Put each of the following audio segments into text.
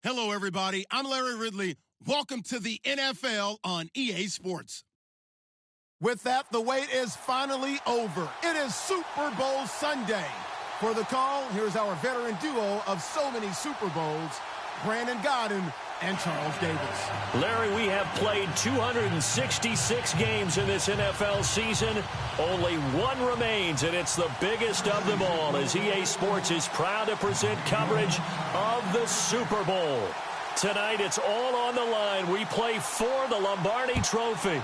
Hello, everybody. I'm Larry Ridley. Welcome to the NFL on EA Sports. With that, the wait is finally over. It is Super Bowl Sunday. For the call, here's our veteran duo of so many Super Bowls, Brandon Godden and Charles Davis. Larry, we have played 266 games in this NFL season. Only one remains, and it's the biggest of them all, as EA Sports is proud to present coverage of the Super Bowl. Tonight, it's all on the line. We play for the Lombardi Trophy.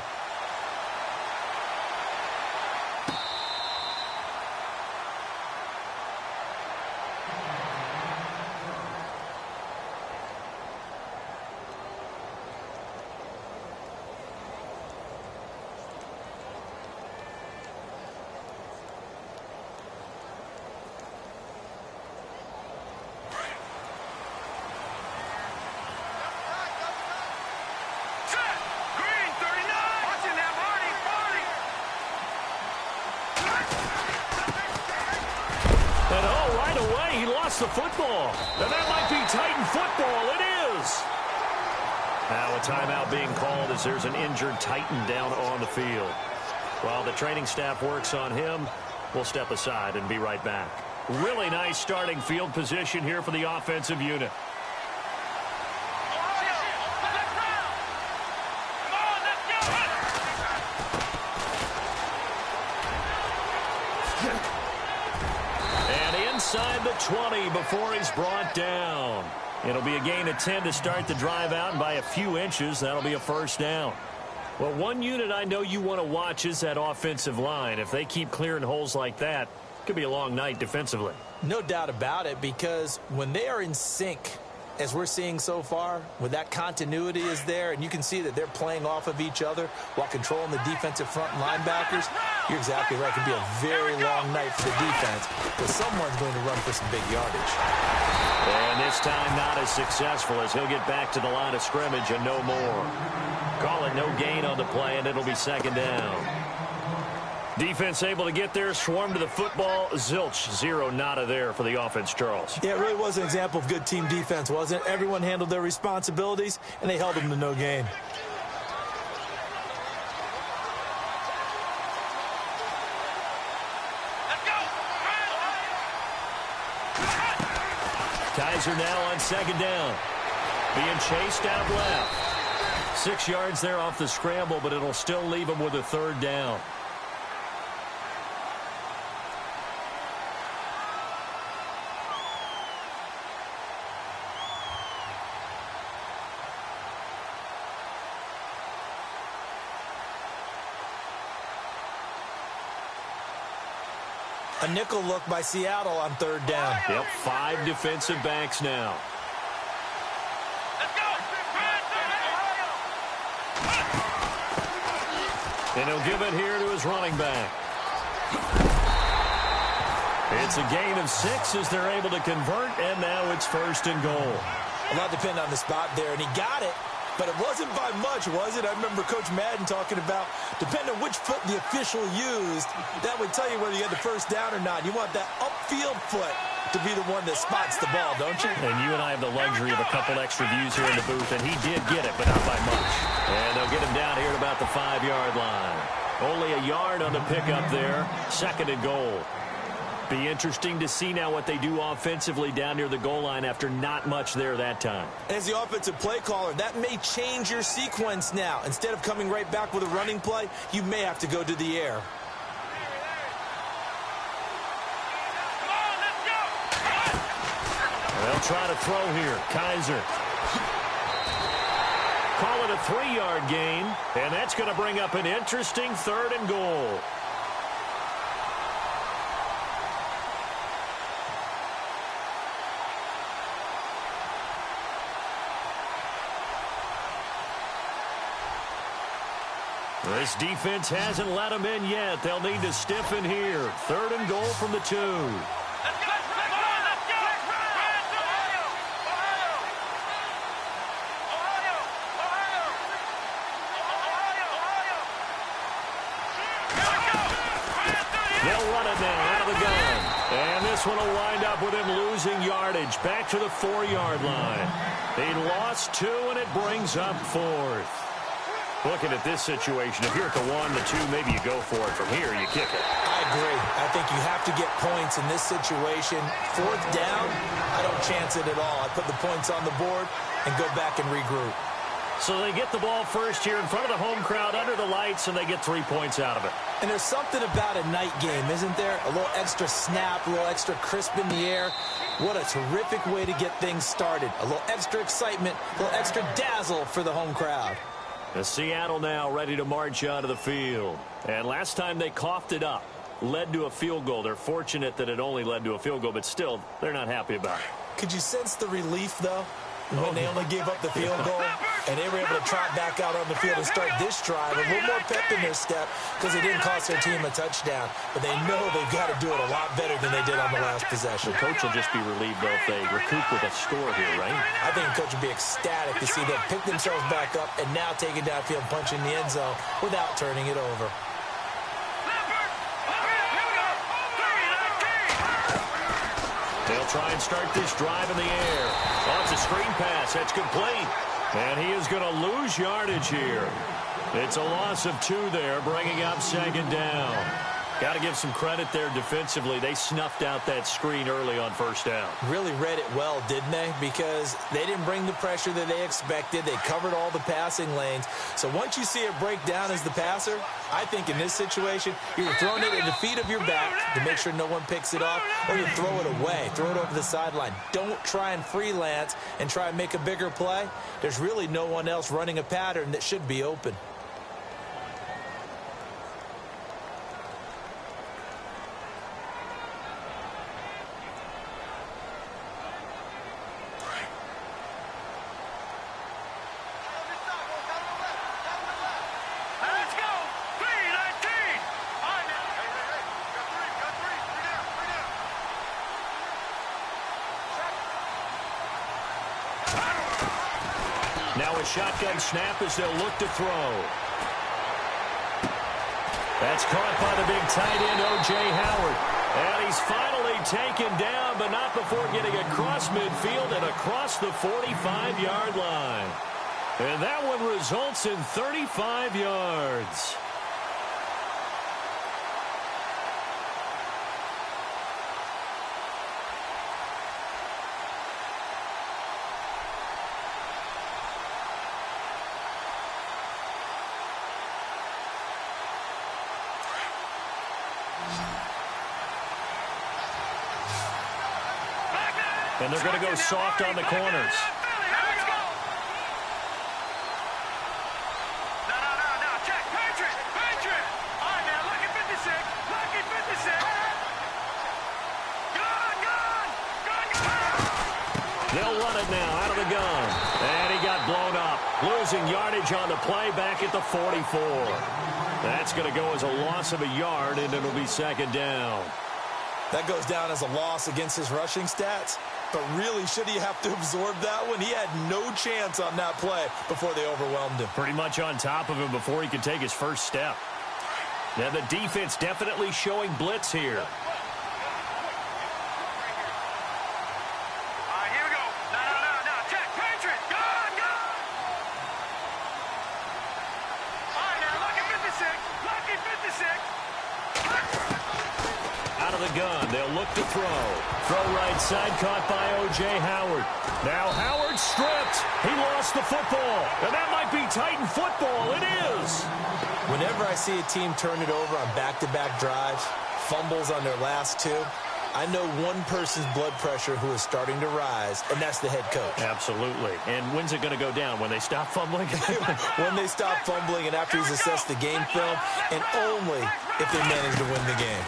The football, and that might be Titan football. It is. Now a timeout being called as there's an injured Titan down on the field. While the training staff works on him, we'll step aside and be right back. Really nice starting field position here for the offensive unit. Inside the 20 before he's brought down. It'll be a gain of 10 to start the drive out, and by a few inches, that'll be a first down. Well, one unit I know you want to watch is that offensive line. If they keep clearing holes like that, it could be a long night defensively. No doubt about it, because when they are in sync, as we're seeing so far, when that continuity is there, and you can see that they're playing off of each other while controlling the defensive front linebackers, you're exactly right. It can be a very long night for the defense because someone's going to run for some big yardage. And this time not as successful as he'll get back to the line of scrimmage and no more. Call it no gain on the play, and it'll be second down. Defense able to get there, swarm to the football. Zilch, zero nada there for the offense, Charles. Yeah, it really was an example of good team defense, wasn't it? Everyone handled their responsibilities, and they held them to no gain. Kaiser now on second down. Being chased out left. 6 yards there off the scramble, but it'll still leave him with a third down. A nickel look by Seattle on third down. Yep, 5 defensive backs now. And he'll give it here to his running back. It's a gain of 6 as they're able to convert, and now it's first and goal. A lot depended on the spot there, and he got it. But it wasn't by much, was it? I remember Coach Madden talking about, depending on which foot the official used, that would tell you whether you had the first down or not. You want that upfield foot to be the one that spots the ball, don't you? And you and I have the luxury of a couple extra views here in the booth, and he did get it, but not by much. And they'll get him down here at about the 5-yard line. Only a yard on the pickup there. Second and goal. Be interesting to see now what they do offensively down near the goal line after not much there that time. As the offensive play caller, that may change your sequence now. Instead of coming right back with a running play, you may have to go to the air. They'll try to throw here. Kaiser. Call it a 3-yard gain, and that's going to bring up an interesting third and goal. This defense hasn't let them in yet. They'll need to stiffen here. Third and goal from the 2. They'll run it now out of the gun. And this one will wind up with him losing yardage back to the 4-yard line. He lost 2, and it brings up 4th. Looking at this situation, if you're at the 1, the 2, maybe you go for it. From here, you kick it. I agree. I think you have to get points in this situation. 4th down, I don't chance it at all. I put the points on the board and go back and regroup. So they get the ball first here in front of the home crowd under the lights, and they get 3 points out of it. And there's something about a night game, isn't there? A little extra snap, a little extra crisp in the air. What a terrific way to get things started. A little extra excitement, a little extra dazzle for the home crowd. The Seattle now ready to march onto the field. And last time they coughed it up, led to a field goal. They're fortunate that it only led to a field goal, but still, they're not happy about it. Could you sense the relief, though, when they only gave up the field goal? And they were able to trot back out on the field and start this drive. A little more pep in their step because they didn't cost their team a touchdown. But they know they've got to do it a lot better than they did on the last possession. The coach will just be relieved, though, if they recoup with a score here, right? I think the coach will be ecstatic to see them pick themselves back up and now take it downfield, punch in the end zone without turning it over. They'll try and start this drive in the air. Oh, it's a screen pass. That's complete. And he is going to lose yardage here. It's a loss of 2 there, bringing up 2nd down. Got to give some credit there defensively. They snuffed out that screen early on 1st down. Really read it well, didn't they? Because they didn't bring the pressure that they expected. They covered all the passing lanes. So once you see it break down as the passer, I think in this situation, you're throwing it at the feet of your back to make sure no one picks it off, or you throw it away, throw it over the sideline. Don't try and freelance and try and make a bigger play. There's really no one else running a pattern that should be open. Now a shotgun snap as they'll look to throw. That's caught by the big tight end, O.J. Howard. And he's finally taken down, but not before getting across midfield and across the 45-yard line. And that one results in 35 yards. And they're going to go soft on the corners. They'll run it now out of the gun. And he got blown up. Losing yardage on the play back at the 44. That's going to go as a loss of a yard, and it'll be 2nd down. That goes down as a loss against his rushing stats. But really, should he have to absorb that one? He had no chance on that play before they overwhelmed him. Pretty much on top of him before he could take his first step. Now the defense definitely showing blitz here. Gun. They'll look to throw. Throw right side, caught by O.J. Howard. Now Howard stripped. He lost the football. And that might be Titan football. It is. Whenever I see a team turn it over on back-to-back drives, fumbles on their last 2, I know one person's blood pressure who is starting to rise, and that's the head coach. Absolutely. And when's it going to go down? When they stop fumbling? When they stop fumbling and after he's assessed the game film, and only if they manage to win the game.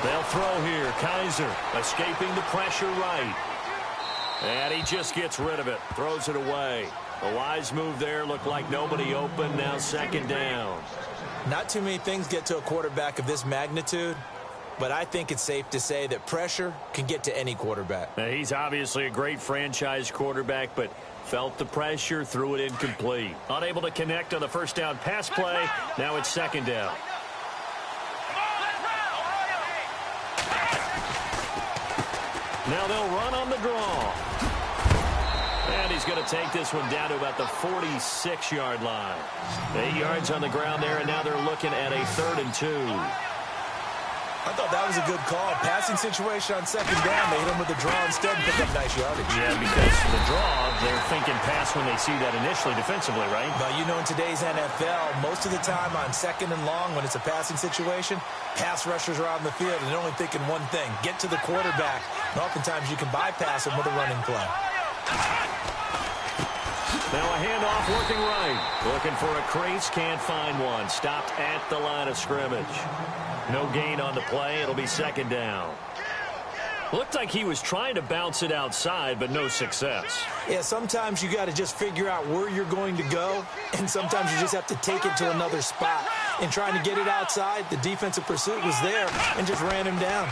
They'll throw here. Kaiser escaping the pressure right. And he just gets rid of it. Throws it away. A wise move there. Looked like nobody open. Now 2nd down. Not too many things get to a quarterback of this magnitude, but I think it's safe to say that pressure can get to any quarterback. Now, he's obviously a great franchise quarterback, but felt the pressure, threw it incomplete. Unable to connect on the 1st down pass play. Now it's 2nd down. Now they'll run on the draw. And he's going to take this one down to about the 46-yard line. 8 yards on the ground there, and now they're looking at a 3rd and 2. I thought that was a good call. Passing situation on 2nd down. They hit him with the draw instead and pick up nice yardage. Yeah, because the draw, they're thinking pass when they see that initially defensively, right? Well, you know, in today's NFL, most of the time on 2nd and long, when it's a passing situation, pass rushers are out in the field and they're only thinking one thing, get to the quarterback. And oftentimes you can bypass him with a running play. Now a handoff working right. Looking for a crease, can't find one. Stopped at the line of scrimmage. No gain on the play. It'll be 2nd down. Looked like he was trying to bounce it outside, but no success. Yeah, sometimes you got to just figure out where you're going to go, and sometimes you just have to take it to another spot. And trying to get it outside, the defensive pursuit was there and just ran him down.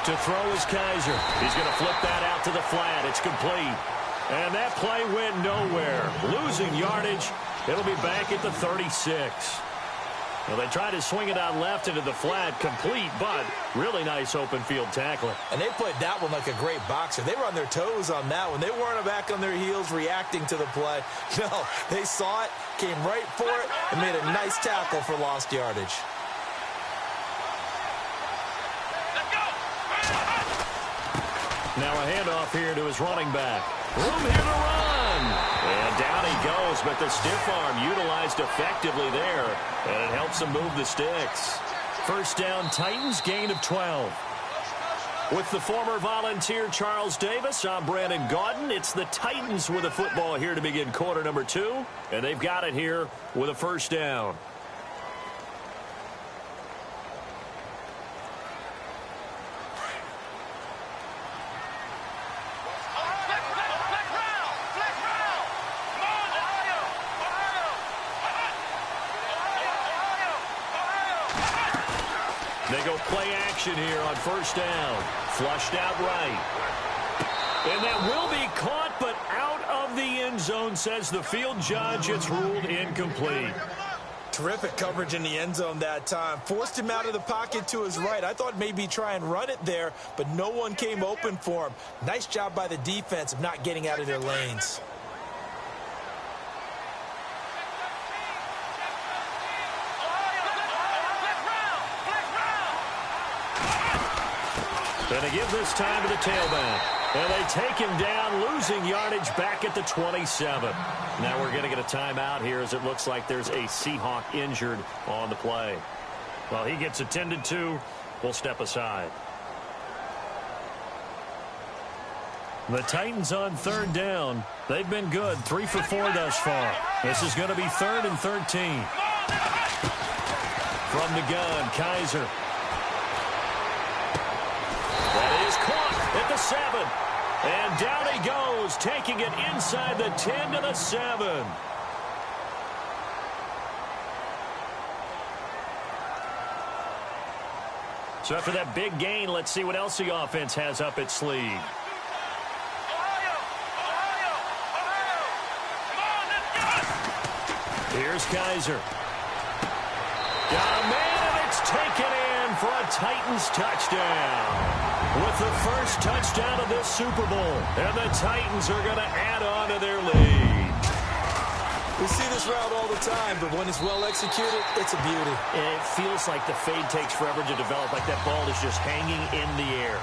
To throw is Kaiser. He's going to flip that out to the flat. It's complete. And that play went nowhere. Losing yardage. It'll be back at the 36. Well, they tried to swing it out left into the flat, complete, but really nice open field tackling. And they played that one like a great boxer. They were on their toes on that one. They weren't back on their heels reacting to the play. No, they saw it, came right for it, and made a nice tackle for lost yardage. Now a handoff here to his running back. Room here to run. And down he goes, but the stiff arm utilized effectively there. And it helps him move the sticks. 1st down, Titans, gain of 12. With the former Volunteer Charles Davis, I'm Brandon Gaudin. It's the Titans with a football here to begin quarter number 2. And they've got it here with a 1st down. They go play action here on 1st down. Flushed out right. And that will be caught, but out of the end zone, says the field judge. It's ruled incomplete. Terrific coverage in the end zone that time. Forced him out of the pocket to his right. I thought maybe try and run it there, but no one came open for him. Nice job by the defense of not getting out of their lanes. And they give this time to the tailback. And they take him down, losing yardage back at the 27. Now we're going to get a timeout here as it looks like there's a Seahawk injured on the play. Well, he gets attended to. We'll step aside. The Titans on 3rd down. They've been good, 3 for 4 thus far. This is going to be 3rd and 13. From the gun, Kaiser. That is caught at the 7. And down he goes, taking it inside the 10 to the 7. So after that big gain, let's see what else the offense has up its sleeve. Here's Kaiser. Got a man, and it's taken in for a Titans touchdown. With the first touchdown of this Super Bowl. And the Titans are going to add on to their lead. We see this route all the time, but when it's well executed, it's a beauty. And it feels like the fade takes forever to develop, like that ball is just hanging in the air.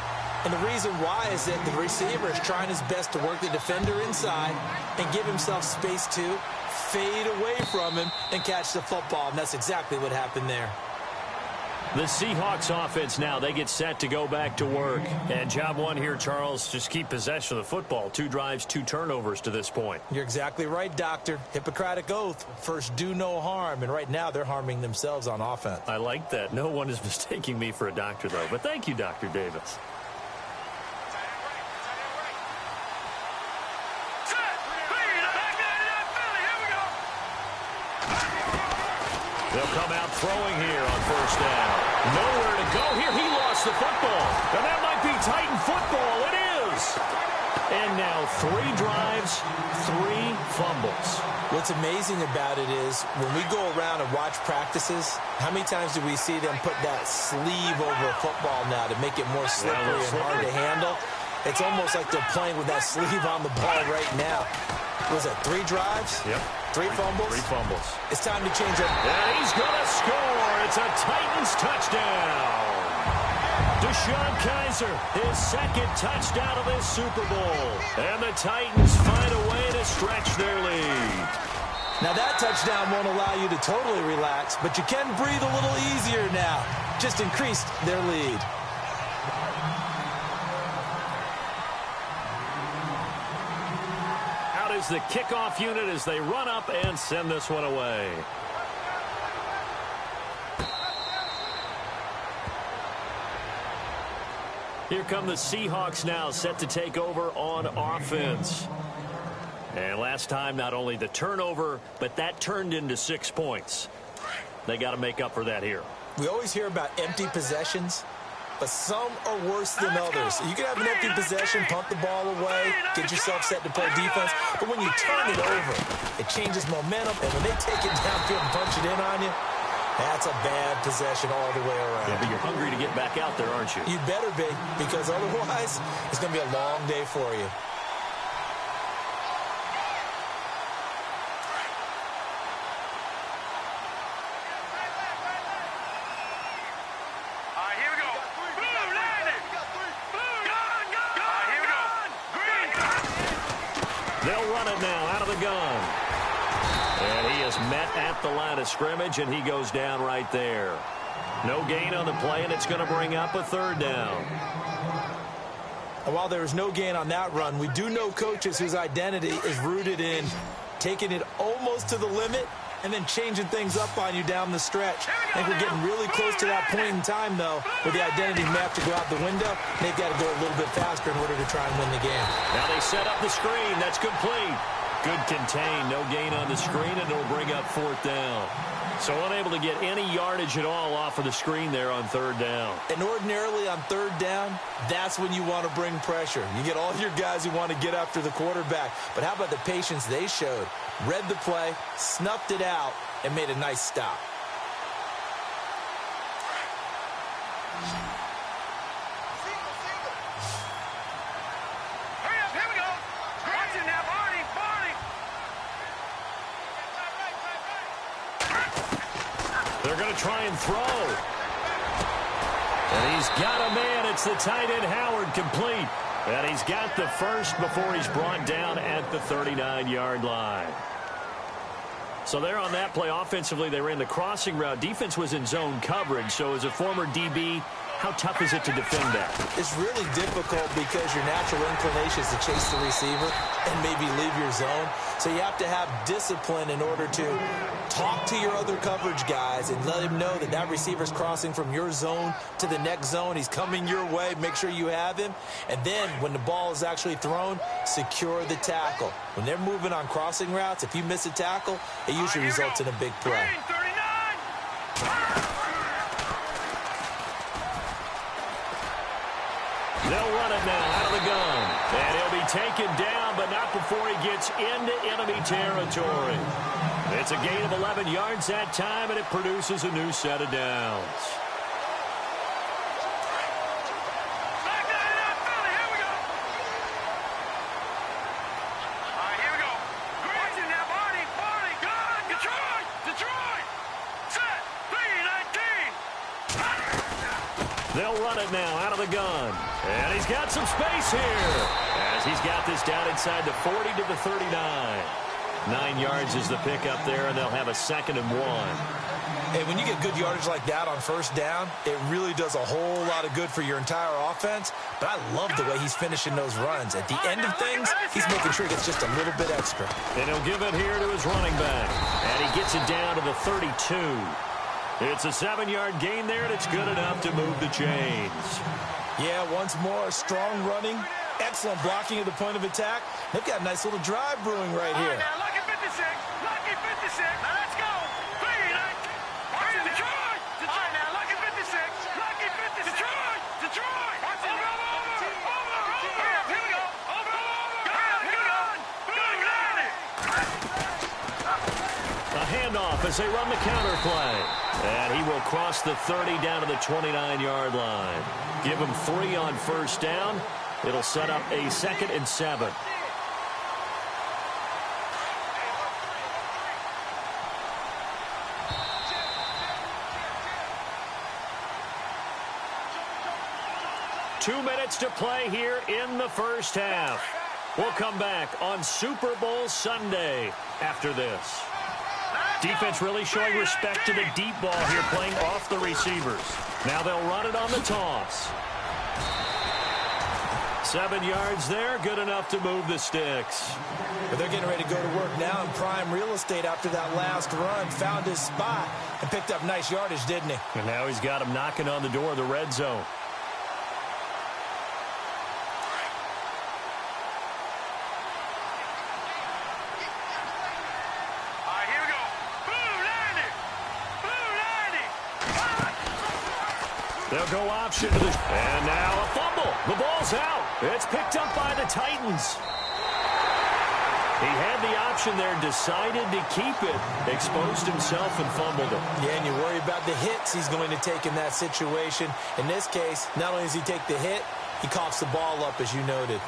And the reason why is that the receiver is trying his best to work the defender inside and give himself space to fade away from him and catch the football. And that's exactly what happened there. The Seahawks offense now, they get set to go back to work. And job one here, Charles, just keep possession of the football. 2 drives, 2 turnovers to this point. You're exactly right, Doctor. Hippocratic oath. First, do no harm. And right now, they're harming themselves on offense. I like that. No one is mistaking me for a doctor, though. But thank you, Dr. Davis. They'll come out throwing here on 1st down. Nowhere to go here. He lost the football. And that might be Titan football. It is. And now 3 drives, 3 fumbles. What's amazing about it is when we go around and watch practices, how many times do we see them put that sleeve over a football now to make it more slippery and hard to handle? It's almost like they're playing with that sleeve on the ball right now. Was it 3 drives? Yep. 3 fumbles? 3 fumbles. It's time to change up. And he's going to score. It's a Titans touchdown. Deshaun Kaiser, his second touchdown of this Super Bowl. And the Titans find a way to stretch their lead. Now that touchdown won't allow you to totally relax, but you can breathe a little easier now. Just increased their lead. Out is the kickoff unit as they run up and send this one away. Here come the Seahawks now, set to take over on offense. And last time, not only the turnover, but that turned into 6 points. They got to make up for that here. We always hear about empty possessions, but some are worse than others. You can have an empty possession, punt the ball away, get yourself set to play defense, but when you turn it over, it changes momentum, and when they take it downfield and punch it in on you, that's a bad possession all the way around. Yeah, but you're hungry to get back out there, aren't you? You better be, because otherwise, it's going to be a long day for you. They'll run it now out of the gun. And he is met at the line of scrimmage, and he goes down right there. No gain on the play, and it's going to bring up a 3rd down. And while there is no gain on that run, we do know coaches whose identity is rooted in taking it almost to the limit and then changing things up on you down the stretch. I think we're getting really close to that point in time, though, where the identity may have to go out the window. They've got to go a little bit faster in order to try and win the game. Now they set up the screen. That's complete. Good contain. No gain on the screen, and it'll bring up 4th down. So unable to get any yardage at all off of the screen there on 3rd down. And ordinarily on 3rd down, that's when you want to bring pressure. You get all your guys who want to get after the quarterback. But how about the patience they showed? Read the play, snuffed it out, and made a nice stop. They're going to try and throw. And he's got a man. It's the tight end, Howard, complete. And he's got the first before he's brought down at the 39-yard line. So there on that play, offensively, they ran the crossing route. Defense was in zone coverage. So as a former DB, how tough is it to defend that? It's really difficult because your natural inclination is to chase the receiver and maybe leave your zone. So you have to have discipline in order to talk to your other coverage guys and let him know that that receiver's crossing from your zone to the next zone. He's coming your way. Make sure you have him. And then when the ball is actually thrown, secure the tackle. When they're moving on crossing routes, if you miss a tackle, it usually results in a big play. They'll run it now out of the gun. And he'll be taken down, but not before he gets into enemy territory. It's a gain of 11 yards that time, and it produces a new set of downs. They'll run it now out of the gun. And he's got some space here as he's got this down inside the 40 to the 39. 9 yards is the pickup there, and they'll have a 2nd and 1. Hey, when you get good yardage like that on 1st down, it really does a whole lot of good for your entire offense. But I love the way he's finishing those runs. At the end of things, he's making sure he gets just a little bit extra. And he'll give it here to his running back. And he gets it down to the 32. It's a 7-yard gain there, and it's good enough to move the chains. Yeah, once more, strong running, excellent blocking at the point of attack. They've got a nice little drive brewing right here. Now, lucky 56, lucky 56. Now, let's go. Detroit. All right, now, lucky 56, lucky 56. Detroit. Over. Here we go. Over. Good. Got it. A handoff as they run the counter play. And he will cross the 30 down to the 29-yard line. Give him 3 on 1st down. It'll set up a 2nd and 7. Two minutes to play here in the first half. We'll come back on Super Bowl Sunday after this. Defense really showing respect to the deep ball here, playing off the receivers. Now they'll run it on the toss. 7 yards there, good enough to move the sticks. But they're getting ready to go to work now in prime real estate after that last run. Found his spot and picked up nice yardage, didn't he? And now he's got him knocking on the door of the red zone. They'll go option to the... And now a fumble. The ball's out. It's picked up by the Titans. He had the option there, decided to keep it, exposed himself and fumbled it. Yeah, and you worry about the hits he's going to take in that situation. In this case, not only does he take the hit, he coughs the ball up, as you noted.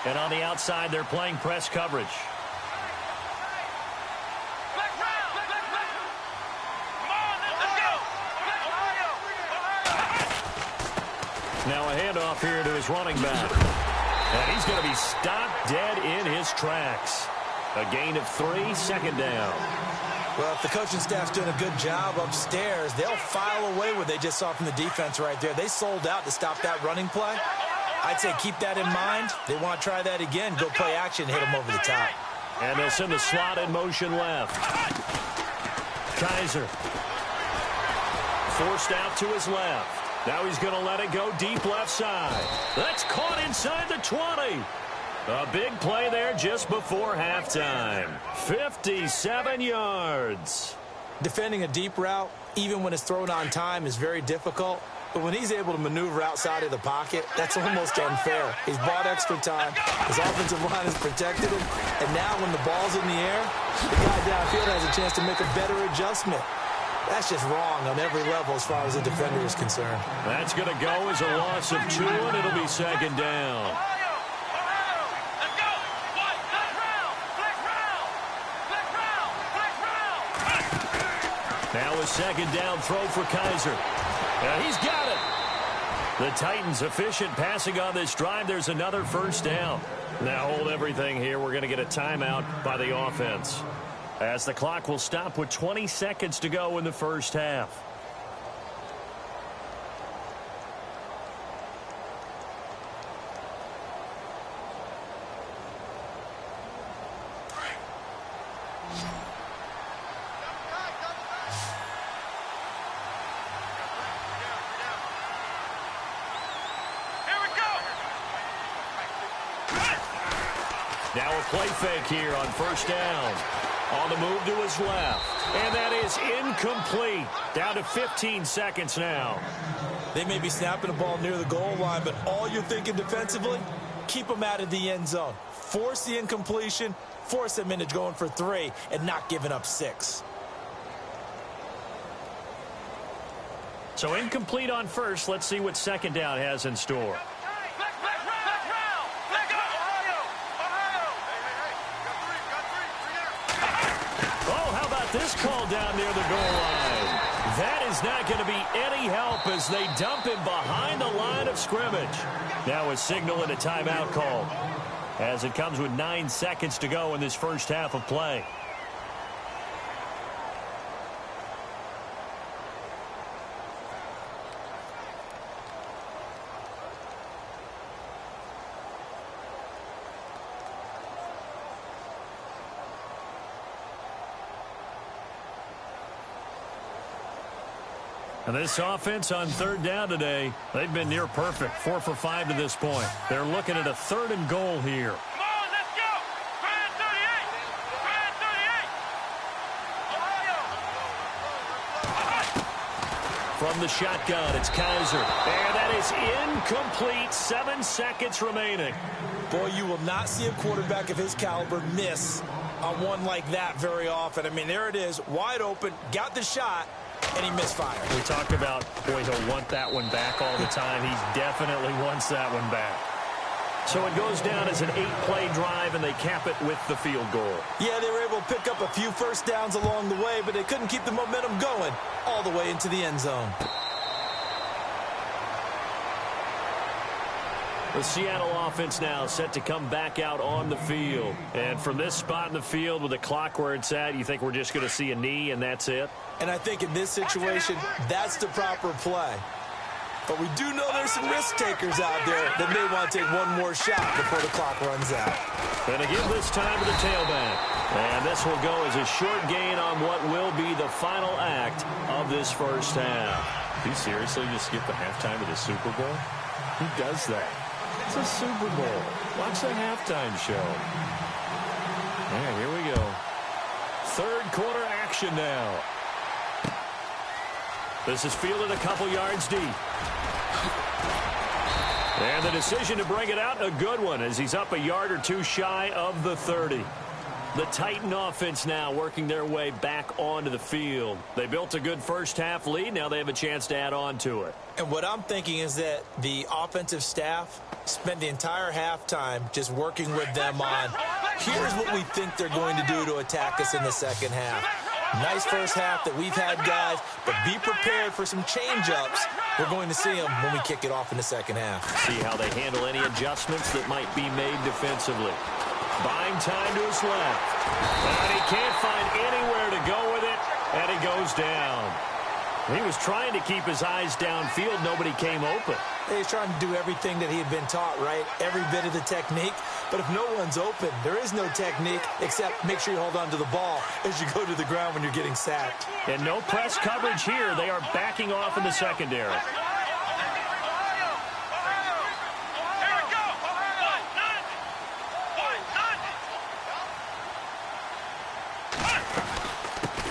And on the outside, they're playing press coverage. Now a handoff here to his running back. And he's going to be stopped dead in his tracks. A gain of 3, 2nd down. Well, if the coaching staff's doing a good job upstairs, they'll file away what they just saw from the defense right there. They sold out to stop that running play. I'd say keep that in mind. They want to try that again. Go play action, hit them over the top. And they'll send the slot in motion left. Kaiser. Forced out to his left. Now he's going to let it go deep left side. That's caught inside the 20. A big play there just before halftime. 57 yards. Defending a deep route, even when it's thrown on time, is very difficult. But when he's able to maneuver outside of the pocket, that's almost unfair. He's bought extra time. His offensive line has protected him. And now when the ball's in the air, the guy downfield has a chance to make a better adjustment. That's just wrong on every level as far as the defender is concerned. That's going to go as a loss of 2, and it'll be 2nd down. Now a 2nd down throw for Kaiser. He's got it. The Titans efficient passing on this drive. There's another 1st down. Now hold everything here. We're going to get a timeout by the offense, as the clock will stop with 20 seconds to go in the first half. Now a play fake here on 1st down. On the move to his left. And that is incomplete. Down to 15 seconds now. They may be snapping the ball near the goal line, but all you're thinking defensively, keep them out of the end zone. Force the incompletion, force them into going for 3, and not giving up 6. So incomplete on 1st. Let's see what 2nd down has in store. This call down near the goal line. That is not going to be any help as they dump him behind the line of scrimmage. Now a signal and a timeout call, as it comes with 9 seconds to go in this first half of play. And this offense on 3rd down today, they've been near perfect. 4 for 5 to this point. They're looking at a 3rd and goal here. Come on, let's go. Grand 38. Grand 38. From the shotgun, it's Kaiser. And that is incomplete. 7 seconds remaining. Boy, you will not see a quarterback of his caliber miss on one like that very often. I mean, there it is, wide open, got the shot, and he misfired. We talked about, boy, he'll want that one back all the time. He definitely wants that one back. So it goes down as an 8-play drive, and they cap it with the field goal. Yeah, they were able to pick up a few first downs along the way, but they couldn't keep the momentum going all the way into the end zone. The Seattle offense now set to come back out on the field. And from this spot in the field with the clock where it's at, you think we're just going to see a knee and that's it? And I think in this situation, that's the proper play. But we do know there's some risk takers out there that may want to take one more shot before the clock runs out. And again this time to the tailback. And this will go as a short gain on what will be the final act of this first half. Do you seriously just skip the halftime of the Super Bowl? Who does that? It's a Super Bowl. Watch the halftime show. All right, here we go. Third quarter action now. This is fielded a couple yards deep. And the decision to bring it out, a good one, as he's up a yard or two shy of the 30. The Titan offense now working their way back onto the field. They built a good first half lead. Now they have a chance to add on to it. And what I'm thinking is that the offensive staff spent the entire halftime just working with them on, here's what we think they're going to do to attack us in the second half. Nice first half that we've had, guys, but be prepared for some change-ups. We're going to see them when we kick it off in the second half. See how they handle any adjustments that might be made defensively. Buying time to his left. And he can't find anywhere to go with it, and he goes down. He was trying to keep his eyes downfield. Nobody came open. He's trying to do everything that he had been taught, right? Every bit of the technique. But if no one's open, there is no technique except make sure you hold on to the ball as you go to the ground when you're getting sacked. And no press coverage here. They are backing off in the secondary.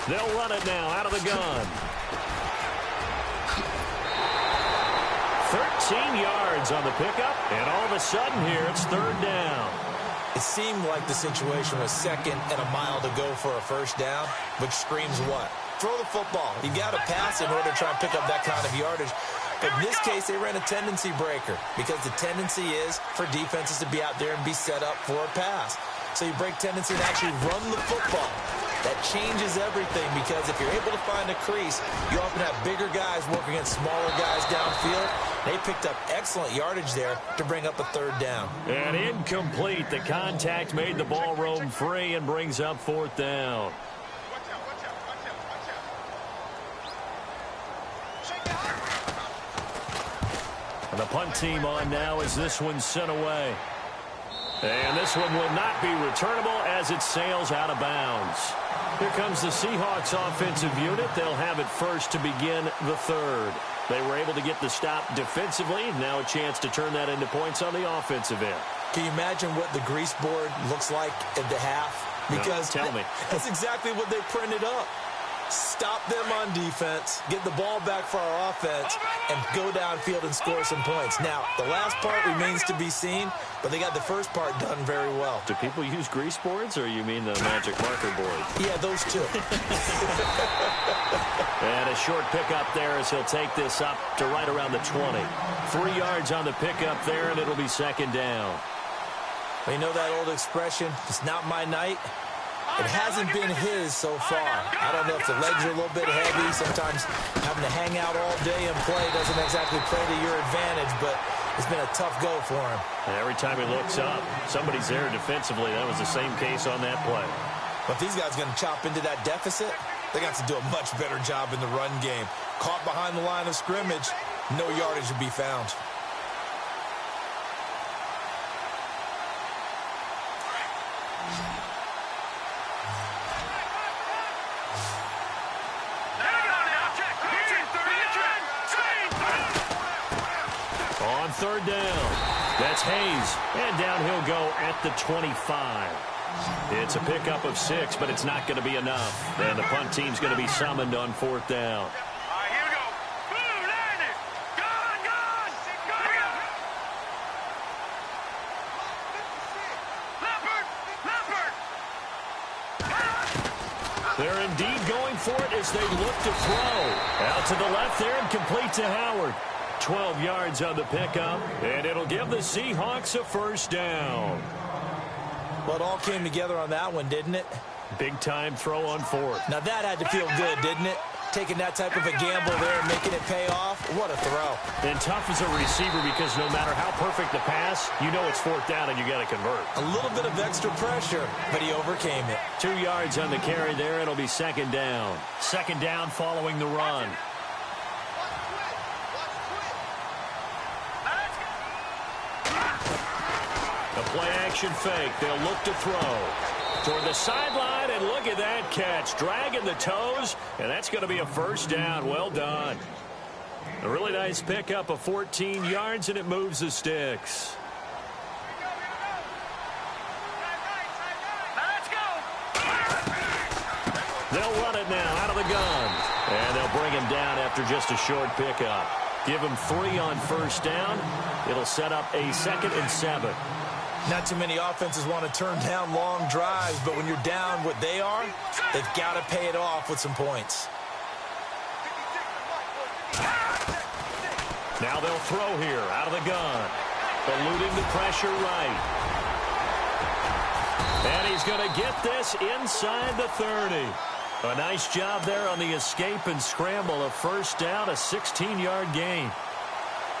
They'll run it now out of the gun. 13 yards on the pickup, and all of a sudden here it's third down. It seemed like the situation was second and a mile to go for a first down, which screams what? Throw the football. You got to pass in order to try and pick up that kind of yardage. But in this case, they ran a tendency breaker because the tendency is for defenses to be out there and be set up for a pass. So you break tendency and actually run the football. That changes everything because if you're able to find a crease, you often have bigger guys working against smaller guys downfield. They picked up excellent yardage there to bring up a third down. And incomplete. The contact made the ball roam free and brings up fourth down. And the punt team on now as this one's sent away. And this one will not be returnable as it sails out of bounds. Here comes the Seahawks offensive unit. They'll have it first to begin the third. They were able to get the stop defensively. Now a chance to turn that into points on the offensive end. Can you imagine what the grease board looks like at the half? Because no, tell me. That's exactly what they printed up. Stop them on defense, get the ball back for our offense, and go downfield and score some points. Now, the last part remains to be seen, but they got the first part done very well. Do people use grease boards, or you mean the magic marker board? Yeah, those two. And a short pickup there as he'll take this up to right around the 20. 3 yards on the pickup there, and it'll be second down. Well, you know that old expression, it's not my night? It hasn't been his so far. I don't know if the legs are a little bit heavy. Sometimes having to hang out all day and play doesn't exactly play to your advantage, but it's been a tough go for him. And every time he looks up, somebody's there defensively. That was the same case on that play. But if these guys are going to chop into that deficit, they got to do a much better job in the run game. Caught behind the line of scrimmage, no yardage to be found. On third down, that's Hayes, and down he'll go at the 25. It's a pickup of 6, but it's not going to be enough. And the punt team's going to be summoned on fourth down. All right, here we go. Boom, land it. Gone. Leopard. They're indeed going for it as they look to throw. Out to the left there and complete to Howard. 12 yards on the pickup, and it'll give the Seahawks a first down. Well, it all came together on that one, didn't it? Big-time throw on fourth. Now, that had to feel good, didn't it? Taking that type of a gamble there and making it pay off. What a throw. And tough as a receiver because no matter how perfect the pass, you know it's fourth down and you got to convert. A little bit of extra pressure, but he overcame it. 2 yards on the carry there. It'll be second down. Second down following the run. The play-action fake. They'll look to throw. Toward the sideline, and look at that catch. Dragging the toes, and that's going to be a first down. Well done. A really nice pickup of 14 yards, and it moves the sticks. They'll run it now out of the gun. And they'll bring him down after just a short pickup. Give him 3 on first down. It'll set up a 2nd and 7. Not too many offenses want to turn down long drives, but when you're down what they are, they've got to pay it off with some points. Now they'll throw here out of the gun. Eluding the pressure right. And he's going to get this inside the 30. A nice job there on the escape and scramble. A first down, a 16-yard gain.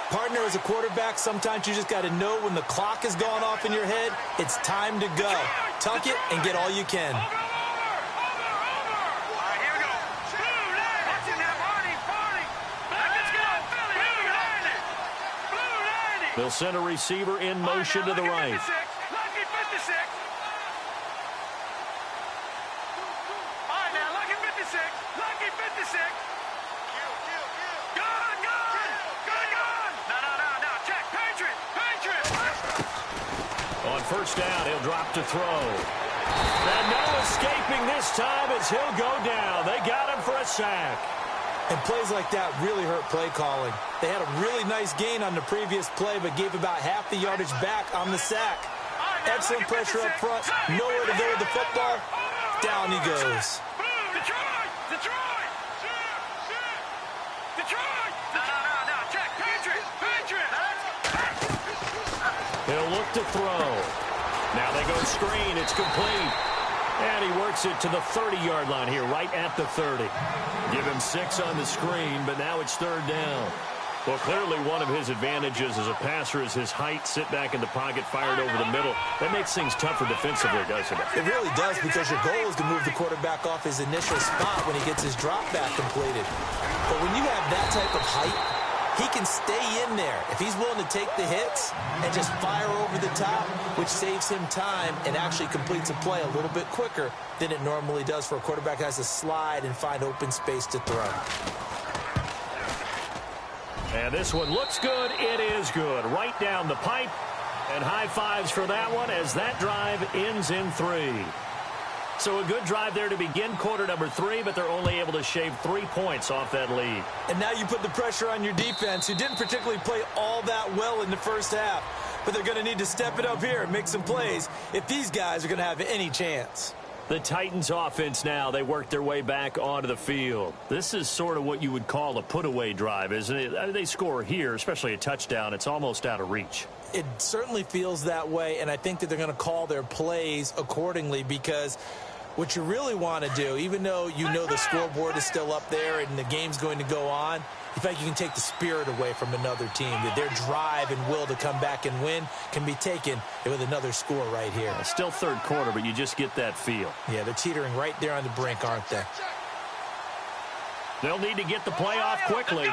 Partner, as a quarterback, sometimes you just got to know when the clock has gone off in your head, it's time to go. Tuck it and get all you can. They'll send a receiver in motion to the right. First down, he'll drop to throw. And no escaping this time as he'll go down. They got him for a sack. And plays like that really hurt play calling. They had a really nice gain on the previous play, but gave about half the yardage back on the sack. Excellent pressure up front. Nowhere to go with the football. Down he goes. He'll look to throw. Now they go screen. It's complete. And he works it to the 30-yard line here, right at the 30. Give him 6 on the screen, but now it's third down. Well, clearly one of his advantages as a passer is his height. Sit back in the pocket, fired over the middle. That makes things tougher defensively, doesn't it? It really does, because your goal is to move the quarterback off his initial spot when he gets his drop back completed. But when you have that type of height, he can stay in there if he's willing to take the hits and just fire over the top, which saves him time and actually completes a play a little bit quicker than it normally does for a quarterback who has to slide and find open space to throw. And this one looks good. It is good. Right down the pipe. And high fives for that one as that drive ends in 3. So a good drive there to begin quarter number 3, but they're only able to shave 3 points off that lead. And now you put the pressure on your defense, who didn't particularly play all that well in the first half. But they're going to need to step it up here and make some plays if these guys are going to have any chance. The Titans offense now, they work their way back onto the field. This is sort of what you would call a put-away drive, isn't it? They score here, especially a touchdown. It's almost out of reach. It certainly feels that way, and I think that they're going to call their plays accordingly, because what you really want to do, even though you know the scoreboard is still up there and the game's going to go on, you think you can take the spirit away from another team, that their drive and will to come back and win can be taken with another score right here. Still third quarter, but you just get that feel. Yeah, they're teetering right there on the brink, aren't they? They'll need to get the play off quickly.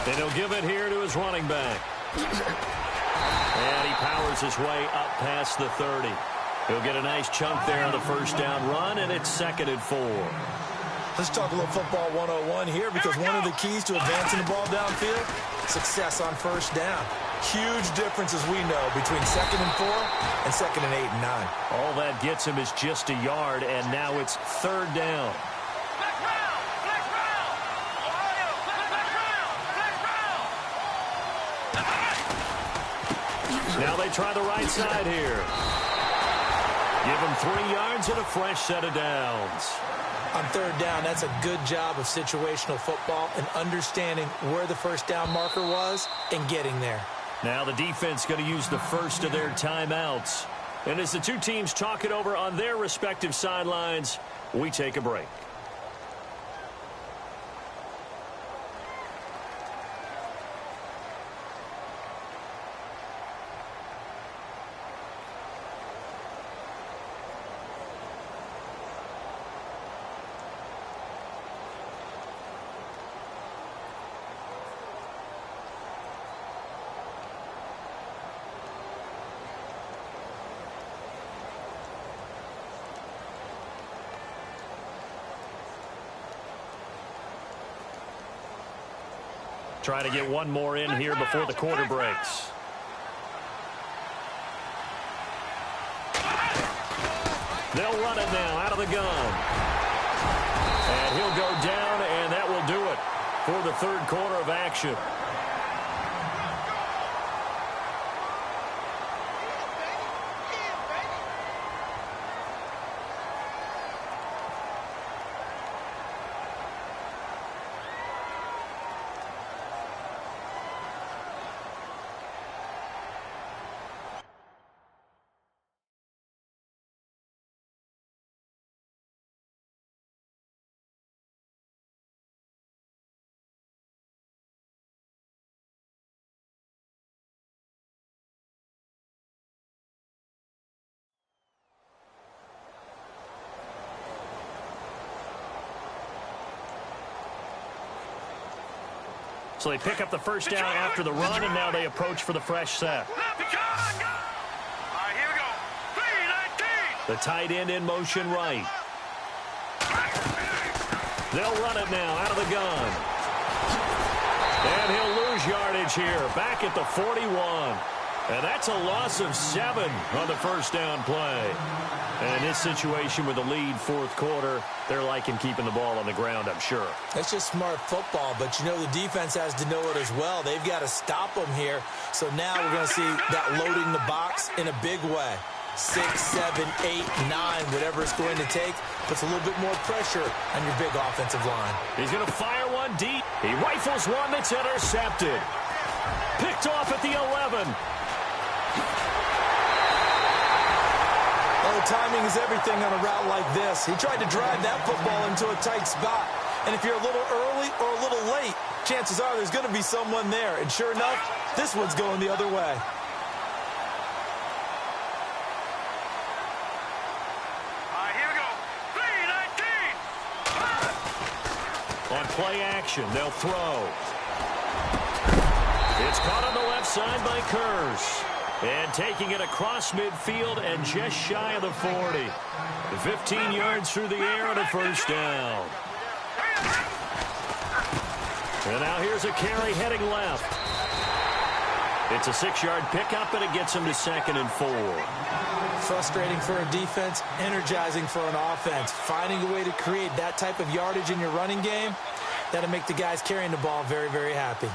And he'll give it here to his running back. And he powers his way up past the 30. He'll get a nice chunk there on the first down run, and it's 2nd and 4. Let's talk a little football 101 here, because one of the keys to advancing the ball downfield, success on first down. Huge difference, as we know, between 2nd and 4 and 2nd and 8 and 9. All that gets him is just a yard, and now it's third down. Now they try the right side here. Give him 3 yards and a fresh set of downs. On third down, that's a good job of situational football and understanding where the first down marker was and getting there. Now the defense going to use the first of their timeouts. And as the two teams talk it over on their respective sidelines, we take a break. Trying to get one more in here before the quarter breaks. They'll run it now out of the gun. And he'll go down, and that will do it for the third quarter of action. So they pick up the first down after the run, and now they approach for the fresh set. All right, here we go. 3-19. The tight end in motion right. They'll run it now out of the gun. And he'll lose yardage here, back at the 41. And that's a loss of 7 on the first down play. And in this situation with the lead fourth quarter, they're liking keeping the ball on the ground, I'm sure. That's just smart football, but you know the defense has to know it as well. They've got to stop them here. So now we're going to see that loading the box in a big way. 6, 7, 8, 9, whatever it's going to take, puts a little bit more pressure on your big offensive line. He's going to fire one deep. He rifles one that's intercepted. Picked off at the 11. Well, the timing is everything on a route like this. He tried to drive that football into a tight spot. And if you're a little early or a little late, chances are there's going to be someone there. And sure enough, this one's going the other way. All right, here we go. 3-19. On play action, they'll throw. It's caught on the left side by Kurz. And taking it across midfield and just shy of the 40. 15 yards through the air and a first down. And now here's a carry heading left. It's a 6-yard pickup, and it gets him to 2nd and 4. Frustrating for a defense, energizing for an offense. Finding a way to create that type of yardage in your running game, that'll make the guys carrying the ball very, very happy.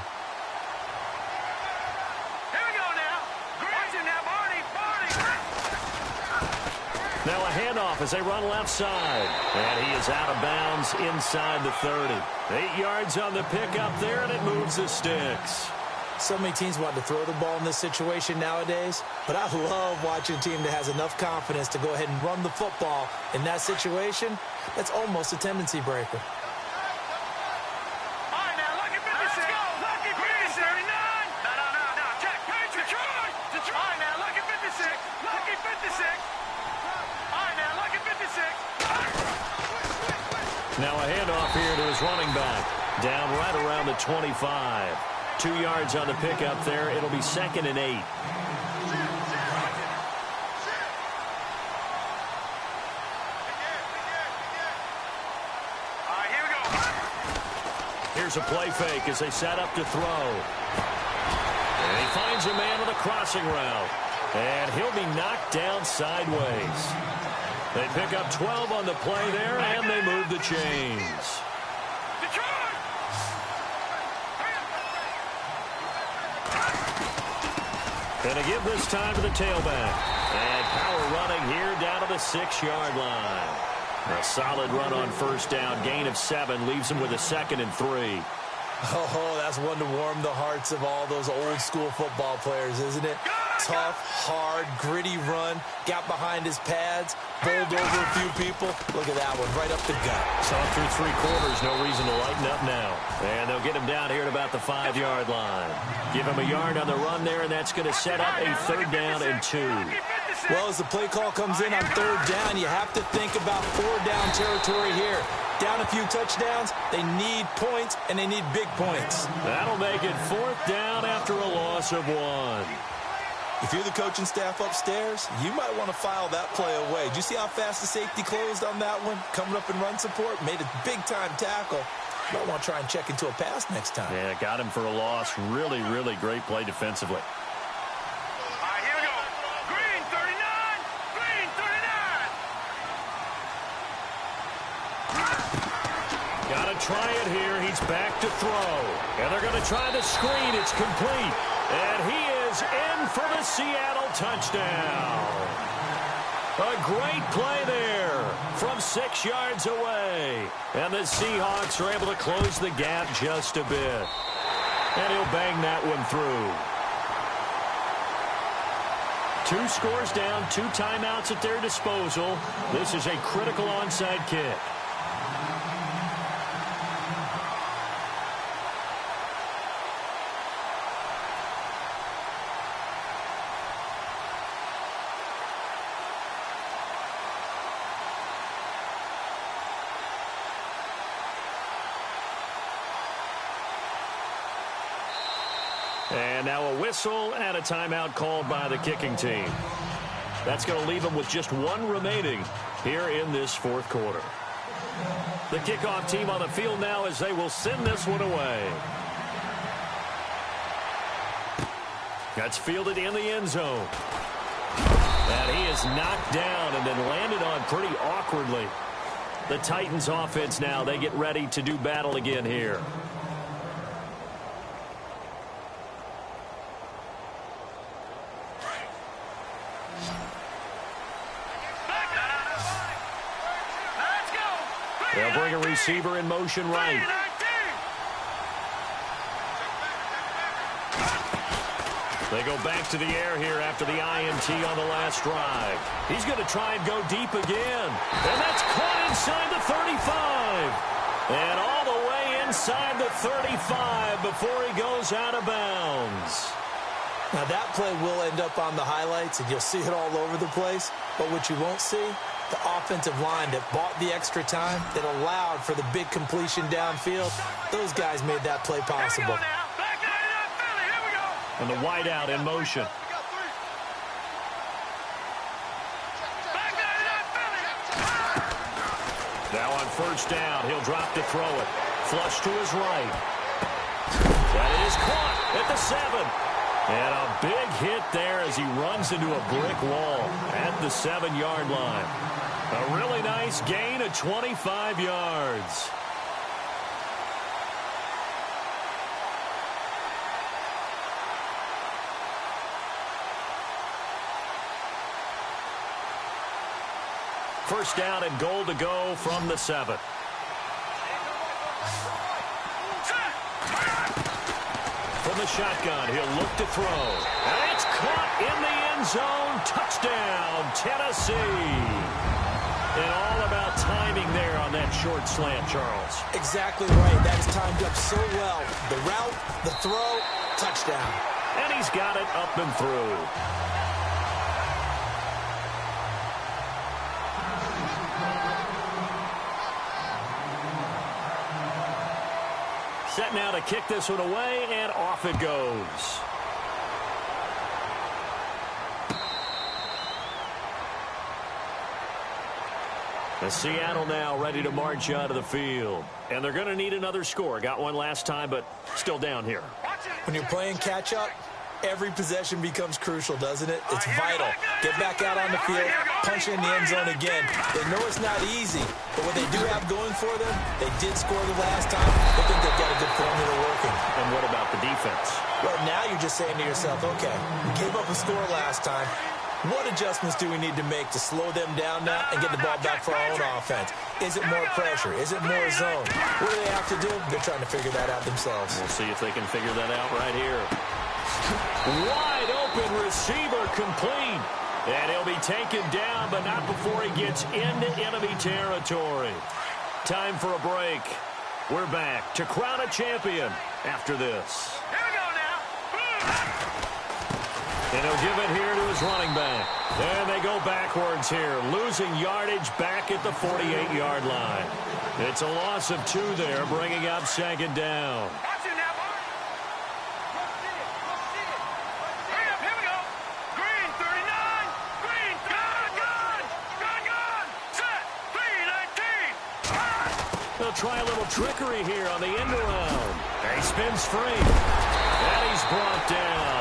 Now a handoff as they run left side. And he is out of bounds inside the 30. 8 yards on the pickup there, and it moves the sticks. So many teams want to throw the ball in this situation nowadays, but I love watching a team that has enough confidence to go ahead and run the football in that situation. That's almost a tendency breaker. Now a handoff here to his running back. Down right around the 25. 2 yards on the pickup there. It'll be 2nd and 8. Here's a play fake as they set up to throw. And he finds a man on the crossing route. And he'll be knocked down sideways. They pick up 12 on the play there, and they move the chains. And to give this time to the tailback. And power running here down to the 6-yard line. A solid run on first down. Gain of 7 leaves him with a 2nd and 3. Oh, that's one to warm the hearts of all those old-school football players, isn't it? Tough, hard, gritty run. Got behind his pads, bowled over a few people. Look at that one, right up the gut. Saw through 3 quarters, no reason to lighten up now. And they'll get him down here at about the 5-yard line. Give him a yard on the run there, and that's going to set up a 3rd down and 2. Well, as the play call comes in on 3rd down, you have to think about 4-down territory here. Down a few touchdowns, they need points, and they need big points. That'll make it 4th down after a loss of 1. If you're the coaching staff upstairs, you might want to file that play away. Did you see how fast the safety closed on that one? Coming up in run support, made a big-time tackle. You might want to try and check into a pass next time. Yeah, got him for a loss. Really, really great play defensively. Try it here. He's back to throw. And they're going to try the screen. It's complete. And he is in for the Seattle touchdown. A great play there from 6 yards away. And the Seahawks are able to close the gap just a bit. And he'll bang that one through. 2 scores down, 2 timeouts at their disposal. This is a critical onside kick. And now a whistle and a timeout called by the kicking team. That's going to leave them with just 1 remaining here in this 4th quarter. The kickoff team on the field now as they will send this one away. That's fielded in the end zone. And he is knocked down and then landed on pretty awkwardly. The Titans offense now, they get ready to do battle again here. They'll bring a receiver in motion right. They go back to the air here after the INT on the last drive. He's going to try and go deep again. And that's caught inside the 35. And all the way inside the 35 before he goes out of bounds. Now that play will end up on the highlights, and you'll see it all over the place. But what you won't see, the offensive line that bought the extra time, that allowed for the big completion downfield. Those guys made that play possible. And the wideout in motion. Now on first down, he'll drop to throw it. Flush to his right. That is caught at the 7. And a big hit there as he runs into a brick wall at the 7-yard line. A really nice gain of 25 yards. First down and goal to go from the 7. From the shotgun, he'll look to throw. And it's caught in the end zone. Touchdown, Tennessee. And all about timing there on that short slant, Charles. Exactly right. That is timed up so well. The route, the throw, touchdown. And he's got it up and through. Set now to kick this one away, and off it goes. And Seattle now ready to march out of the field. And they're going to need another score. Got one last time, but still down here. When you're playing catch-up, Every possession becomes crucial, doesn't it? It's vital. Get back out on the field, punch in the end zone again. They know it's not easy, but what they do have going for them, they did score the last time. I think they've got a good formula working. And what about the defense? Well, now you're just saying to yourself, okay, we gave up a score last time. What adjustments do we need to make to slow them down now and get the ball back for our own offense? Is it more pressure? Is it more zone? What do they have to do? They're trying to figure that out themselves. We'll see if they can figure that out right here. Wide open receiver complete. And he'll be taken down, but not before he gets into enemy territory. Time for a break. We're back to crown a champion after this. Here we go now. And he'll give it here to his running back. And they go backwards here, losing yardage back at the 48-yard line. It's a loss of 2 there, bringing up second down. Watch it now, boy. Here we go. Green, 39. Green, gun. Set, 3-19. They'll try a little trickery here on the end around. He spins free. And he's brought down.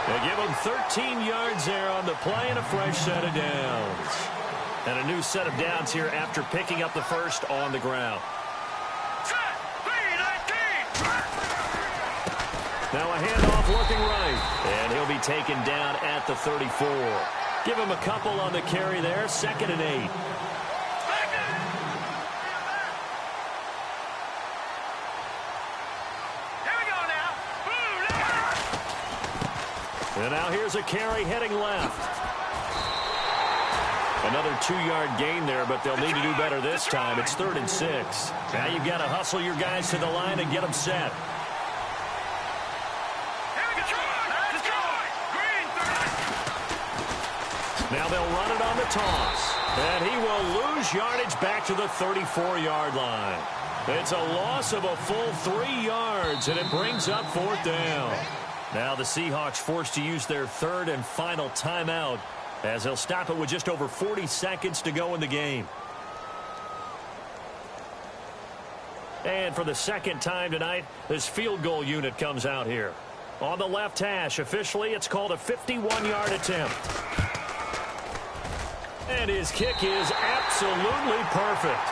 They give him 13 yards there on the play and a fresh set of downs. And a new set of downs here after picking up the first on the ground. Set, 3-19. Now a handoff looking right. And he'll be taken down at the 34. Give him a couple on the carry there. 2nd and 8. And now here's a carry heading left. Another 2-yard gain there, but they'll need to do better this time. It's 3rd and 6. Now you've got to hustle your guys to the line and get them set. Now they'll run it on the toss. And he will lose yardage back to the 34-yard line. It's a loss of a full 3 yards, and it brings up 4th down. Now the Seahawks forced to use their 3rd and final timeout as they'll stop it with just over 40 seconds to go in the game. And for the 2nd time tonight, this field goal unit comes out here. On the left hash, officially, it's called a 51-yard attempt. And his kick is absolutely perfect.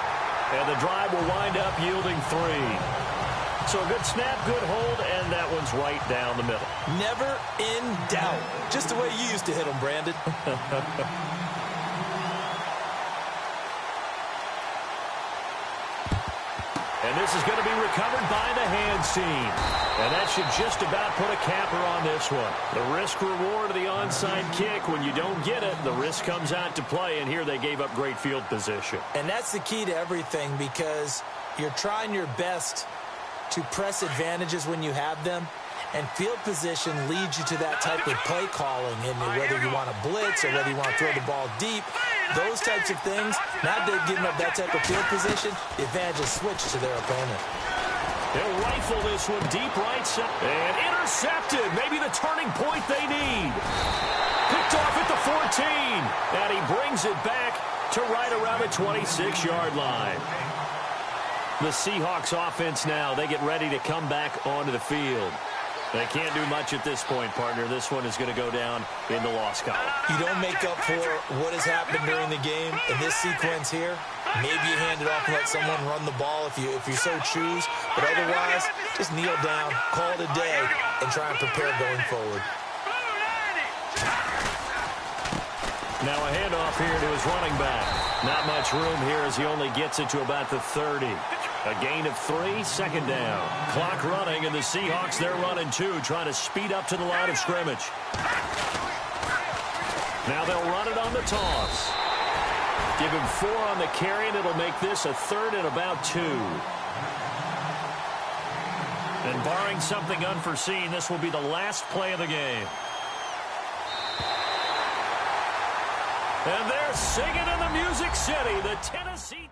And the drive will wind up yielding 3. So a good snap, good hold, and that one's right down the middle. Never in doubt. Just the way you used to hit them, Brandon. And this is going to be recovered by the hands team. And that should just about put a capper on this one. The risk-reward of the onside kick. When you don't get it, the risk comes out to play, and here they gave up great field position. And that's the key to everything, because you're trying your best to press advantages when you have them, and field position leads you to that type of play calling, and whether you want to blitz or whether you want to throw the ball deep, those types of things. Now they've given up that type of field position, the advantage is switched to their opponent. They'll rifle this one deep right side, and intercepted. Maybe the turning point they need. Picked off at the 14, and he brings it back to right around the 26-yard line. The Seahawks offense now, they get ready to come back onto the field. They can't do much at this point, partner. This one is going to go down in the loss column. You don't make up for what has happened during the game in this sequence here. Maybe you hand it off and let someone run the ball if you so choose. But otherwise, just kneel down, call it a day, and try and prepare going forward. Now a handoff here to his running back. Not much room here as he only gets it to about the 30. A gain of 3, 2nd down. Clock running, and the Seahawks, they're running 2, trying to speed up to the line of scrimmage. Now they'll run it on the toss. Give him 4 on the carry, and it'll make this a 3rd and about 2. And barring something unforeseen, this will be the last play of the game. And they're singing in the Music City, the Tennessee